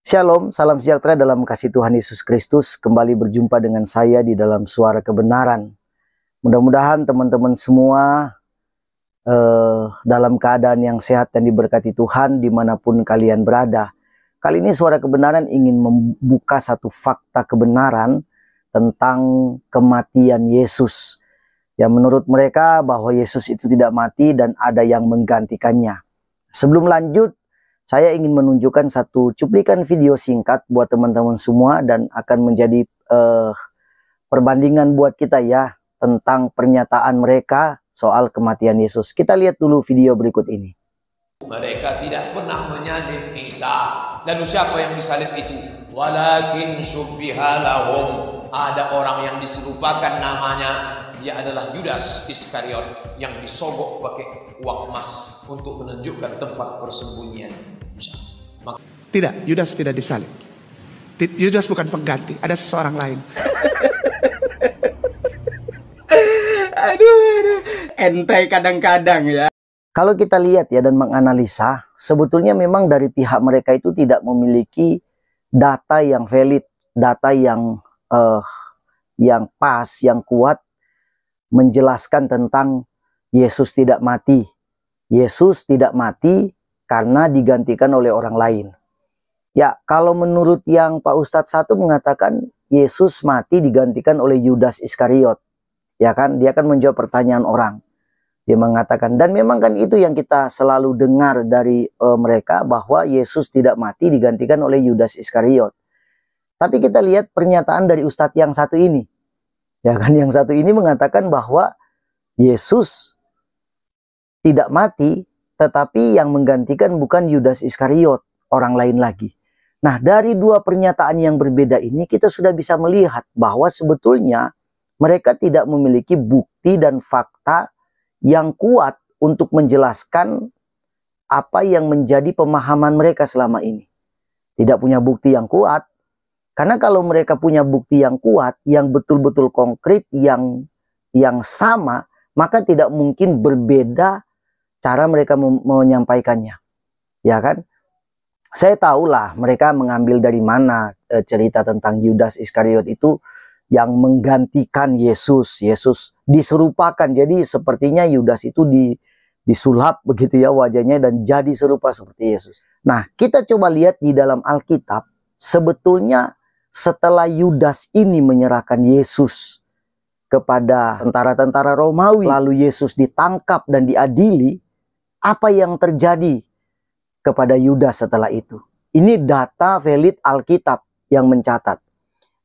Shalom, salam sejahtera dalam kasih Tuhan Yesus Kristus. Kembali berjumpa dengan saya di dalam suara kebenaran. Mudah-mudahan teman-teman semua dalam keadaan yang sehat dan diberkati Tuhan dimanapun kalian berada. Kali ini suara kebenaran ingin membuka satu fakta kebenaran tentang kematian Yesus. Yang menurut mereka bahwa Yesus itu tidak mati dan ada yang menggantikannya. Sebelum lanjut, saya ingin menunjukkan satu cuplikan video singkat buat teman-teman semua dan akan menjadi perbandingan buat kita ya tentang pernyataan mereka soal kematian Yesus. Kita lihat dulu video berikut ini. Mereka tidak pernah menyalib Isa. Lalu siapa yang disalib itu? Walakin syubbiha lahum. Ada orang yang diserupakan namanya. Dia adalah Yudas Iskariot yang disogok pakai uang emas untuk menunjukkan tempat persembunyian. Tidak, Yudas tidak disalib. Yudas bukan pengganti, ada seseorang lain. Aduh, entai kadang-kadang ya. Kalau kita lihat ya dan menganalisa, sebetulnya memang dari pihak mereka itu tidak memiliki data yang valid, data yang pas, yang kuat menjelaskan tentang Yesus tidak mati. Yesus tidak mati karena digantikan oleh orang lain. Ya, kalau menurut yang Pak Ustadz satu mengatakan Yesus mati digantikan oleh Yudas Iskariot. Ya kan, dia akan menjawab pertanyaan orang. Dia mengatakan, dan memang kan itu yang kita selalu dengar dari mereka, bahwa Yesus tidak mati digantikan oleh Yudas Iskariot. Tapi kita lihat pernyataan dari Ustadz yang satu ini. Ya kan, yang satu ini mengatakan bahwa Yesus tidak mati, tetapi yang menggantikan bukan Yudas Iskariot, orang lain lagi. Nah, dari dua pernyataan yang berbeda ini kita sudah bisa melihat bahwa sebetulnya mereka tidak memiliki bukti dan fakta yang kuat untuk menjelaskan apa yang menjadi pemahaman mereka selama ini. Tidak punya bukti yang kuat. Karena kalau mereka punya bukti yang kuat, yang betul-betul konkret, yang sama, maka tidak mungkin berbeda cara mereka menyampaikannya. Ya kan? Saya tahulah mereka mengambil dari mana cerita tentang Yudas Iskariot itu yang menggantikan Yesus. Yesus diserupakan. Jadi sepertinya Yudas itu disulap begitu ya wajahnya dan jadi serupa seperti Yesus. Nah, kita coba lihat di dalam Alkitab, sebetulnya setelah Yudas ini menyerahkan Yesus kepada tentara-tentara Romawi, lalu Yesus ditangkap dan diadili, apa yang terjadi kepada Yudas setelah itu? Ini data valid Alkitab yang mencatat.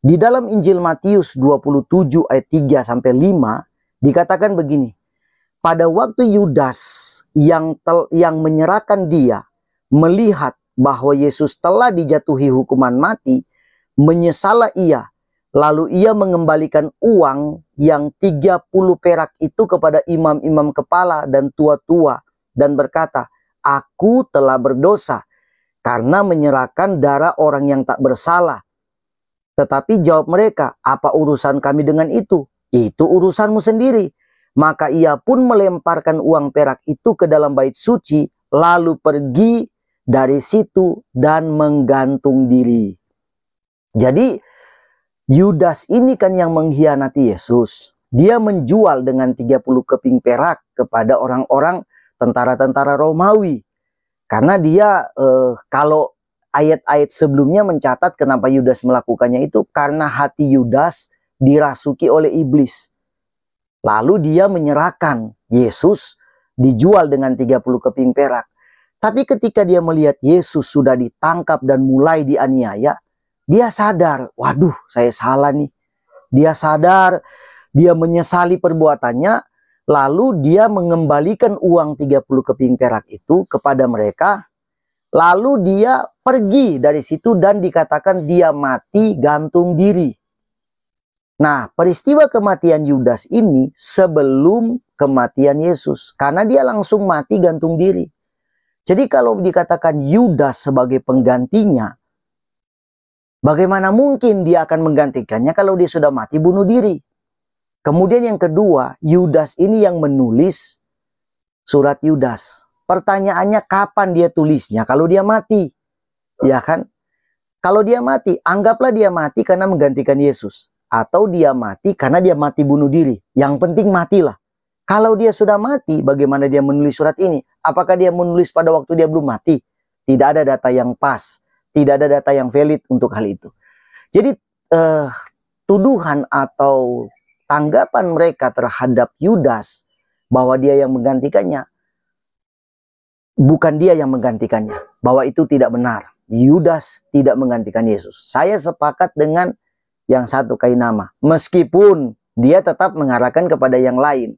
Di dalam Injil Matius 27 ayat 3 sampai 5 dikatakan begini. Pada waktu Yudas yang menyerahkan dia melihat bahwa Yesus telah dijatuhi hukuman mati, menyesallah ia. Lalu ia mengembalikan uang yang 30 perak itu kepada imam-imam kepala dan tua-tua dan berkata, "Aku telah berdosa karena menyerahkan darah orang yang tak bersalah." Tetapi jawab mereka, "Apa urusan kami dengan itu? Itu urusanmu sendiri." Maka ia pun melemparkan uang perak itu ke dalam bait suci, lalu pergi dari situ dan menggantung diri. Jadi Yudas ini kan yang mengkhianati Yesus. Dia menjual dengan 30 keping perak kepada orang-orang tentara-tentara Romawi. Karena dia kalau ayat-ayat sebelumnya mencatat kenapa Yudas melakukannya itu karena hati Yudas dirasuki oleh iblis. Lalu dia menyerahkan Yesus dijual dengan 30 keping perak. Tapi ketika dia melihat Yesus sudah ditangkap dan mulai dianiaya, dia sadar, waduh saya salah nih. Dia sadar, dia menyesali perbuatannya. Lalu dia mengembalikan uang 30 keping perak itu kepada mereka. Lalu dia pergi dari situ dan dikatakan dia mati gantung diri. Nah, peristiwa kematian Yudas ini sebelum kematian Yesus. Karena dia langsung mati gantung diri. Jadi kalau dikatakan Yudas sebagai penggantinya, bagaimana mungkin dia akan menggantikannya kalau dia sudah mati bunuh diri? Kemudian yang kedua, Yudas ini yang menulis surat Yudas. Pertanyaannya kapan dia tulisnya kalau dia mati? Ya kan? Kalau dia mati, anggaplah dia mati karena menggantikan Yesus. Atau dia mati karena dia mati bunuh diri. Yang penting matilah. Kalau dia sudah mati, bagaimana dia menulis surat ini? Apakah dia menulis pada waktu dia belum mati? Tidak ada data yang pas. Tidak ada data yang valid untuk hal itu. Jadi tuduhan atau tanggapan mereka terhadap Yudas bahwa dia yang menggantikannya, bukan dia yang menggantikannya. Bahwa itu tidak benar. Yudas tidak menggantikan Yesus. Saya sepakat dengan yang satu Kainama. Meskipun dia tetap mengarahkan kepada yang lain.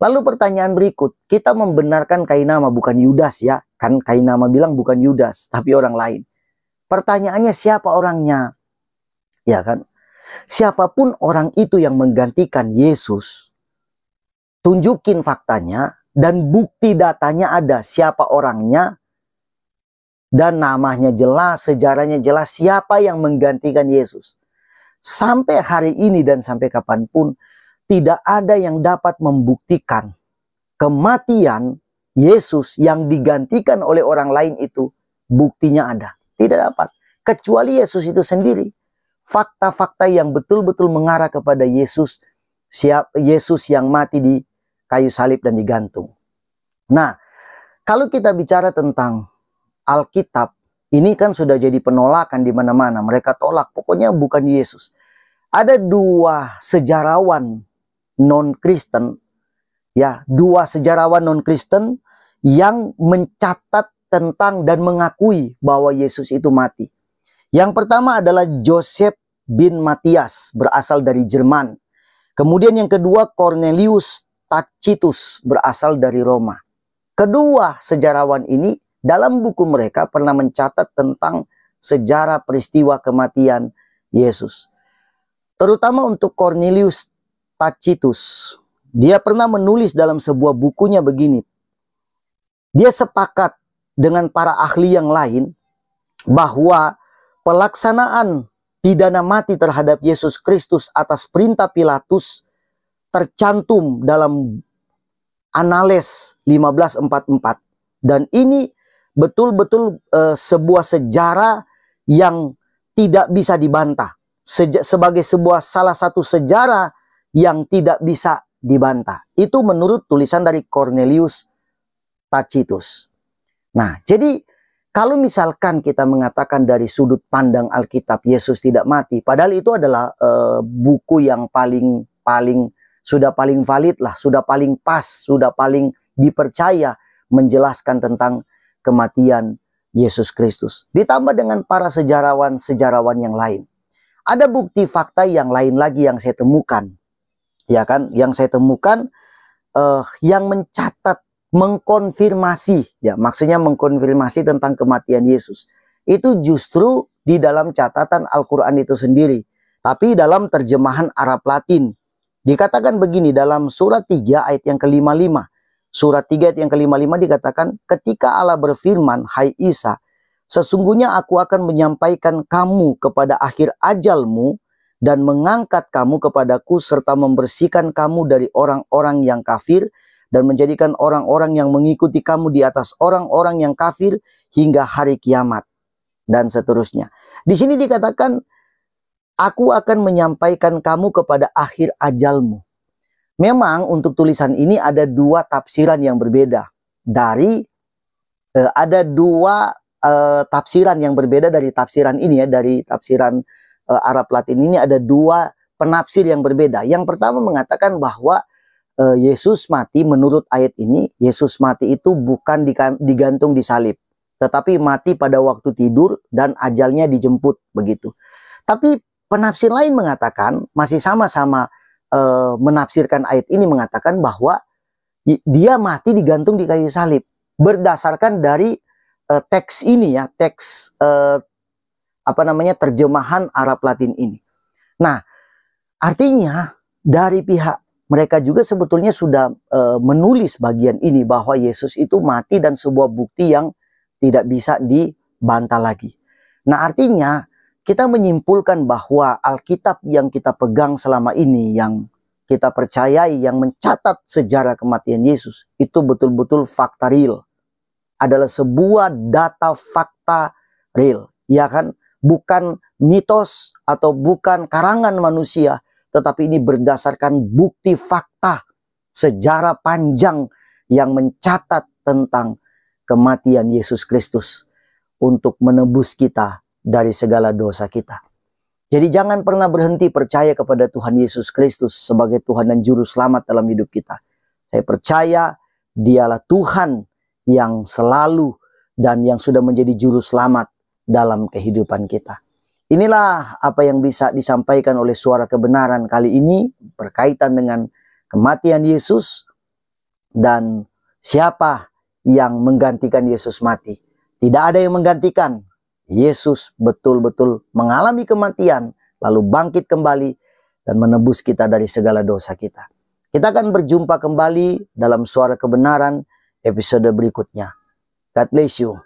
Lalu pertanyaan berikut, kita membenarkan Kainama bukan Yudas ya. Kan Kainama bilang bukan Yudas, tapi orang lain. Pertanyaannya siapa orangnya? Ya kan? Siapapun orang itu yang menggantikan Yesus, tunjukin faktanya dan bukti datanya ada. Siapa orangnya? Dan namanya jelas, sejarahnya jelas siapa yang menggantikan Yesus. Sampai hari ini dan sampai kapanpun, tidak ada yang dapat membuktikan kematian Yesus yang digantikan oleh orang lain itu buktinya ada. Tidak dapat. Kecuali Yesus itu sendiri. Fakta-fakta yang betul-betul mengarah kepada Yesus. Yesus yang mati di kayu salib dan digantung. Nah, kalau kita bicara tentang Alkitab, ini kan sudah jadi penolakan di mana-mana. Mereka tolak, pokoknya bukan Yesus. Ada dua sejarawan non-Kristen, ya, dua sejarawan non-Kristen yang mencatat tentang dan mengakui bahwa Yesus itu mati. Yang pertama adalah Joseph bin Matias, berasal dari Jerman. Kemudian yang kedua Cornelius Tacitus, berasal dari Roma. Kedua sejarawan ini dalam buku mereka pernah mencatat tentang sejarah peristiwa kematian Yesus. Terutama untuk Cornelius Tacitus. Dia pernah menulis dalam sebuah bukunya begini. Dia sepakat dengan para ahli yang lain bahwa pelaksanaan pidana mati terhadap Yesus Kristus atas perintah Pilatus tercantum dalam Anales 1544. Dan ini betul-betul sebuah sejarah yang tidak bisa dibantah. Sebagai salah satu sejarah yang tidak bisa dibantah. Itu menurut tulisan dari Cornelius Tacitus. Nah, jadi kalau misalkan kita mengatakan dari sudut pandang Alkitab Yesus tidak mati, padahal itu adalah buku yang sudah paling valid lah, sudah paling pas, sudah paling dipercaya menjelaskan tentang kematian Yesus Kristus. Ditambah dengan para sejarawan yang lain. Ada bukti fakta yang lain lagi yang saya temukan. Ya kan, yang saya temukan yang mencatat, mengkonfirmasi, ya maksudnya mengkonfirmasi tentang kematian Yesus. Itu justru di dalam catatan Al-Quran itu sendiri. Tapi dalam terjemahan Arab Latin. Dikatakan begini dalam surat 3 ayat yang ke-55. Surat 3 ayat yang ke-55 dikatakan, ketika Allah berfirman, hai Isa, sesungguhnya aku akan menyampaikan kamu kepada akhir ajalmu dan mengangkat kamu kepadaku serta membersihkan kamu dari orang-orang yang kafir dan menjadikan orang-orang yang mengikuti kamu di atas orang-orang yang kafir hingga hari kiamat. Dan seterusnya. Di sini dikatakan, aku akan menyampaikan kamu kepada akhir ajalmu. Memang untuk tulisan ini ada dua tafsiran yang berbeda. Ada dua tafsiran yang berbeda dari tafsiran ini ya. Dari tafsiran Arab Latin ini ada dua penafsir yang berbeda. Yang pertama mengatakan bahwa Yesus mati menurut ayat ini. Yesus mati itu bukan digantung di salib. Tetapi mati pada waktu tidur dan ajalnya dijemput begitu. Tapi penafsir lain mengatakan, masih sama-sama menafsirkan ayat ini, mengatakan bahwa dia mati digantung di kayu salib. Berdasarkan dari teks ini ya, teks terjemahan Arab Latin ini. Nah, artinya dari pihak mereka juga sebetulnya sudah menulis bagian ini bahwa Yesus itu mati dan sebuah bukti yang tidak bisa dibantah lagi. Nah, artinya kita menyimpulkan bahwa Alkitab yang kita pegang selama ini, yang kita percayai, yang mencatat sejarah kematian Yesus, itu betul-betul fakta real. Adalah sebuah data fakta real. Ya kan? bukan mitos atau bukan karangan manusia, tetapi ini berdasarkan bukti fakta sejarah panjang yang mencatat tentang kematian Yesus Kristus untuk menebus kita dari segala dosa kita. Jadi jangan pernah berhenti percaya kepada Tuhan Yesus Kristus sebagai Tuhan dan Juru Selamat dalam hidup kita. Saya percaya Dialah Tuhan yang selalu dan yang sudah menjadi Juru Selamat dalam kehidupan kita. Inilah apa yang bisa disampaikan oleh Suara Kebenaran kali ini berkaitan dengan kematian Yesus dan siapa yang menggantikan Yesus mati. Tidak ada yang menggantikan. Yesus betul-betul mengalami kematian, lalu bangkit kembali dan menebus kita dari segala dosa kita. Kita akan berjumpa kembali dalam Suara Kebenaran episode berikutnya. God bless you.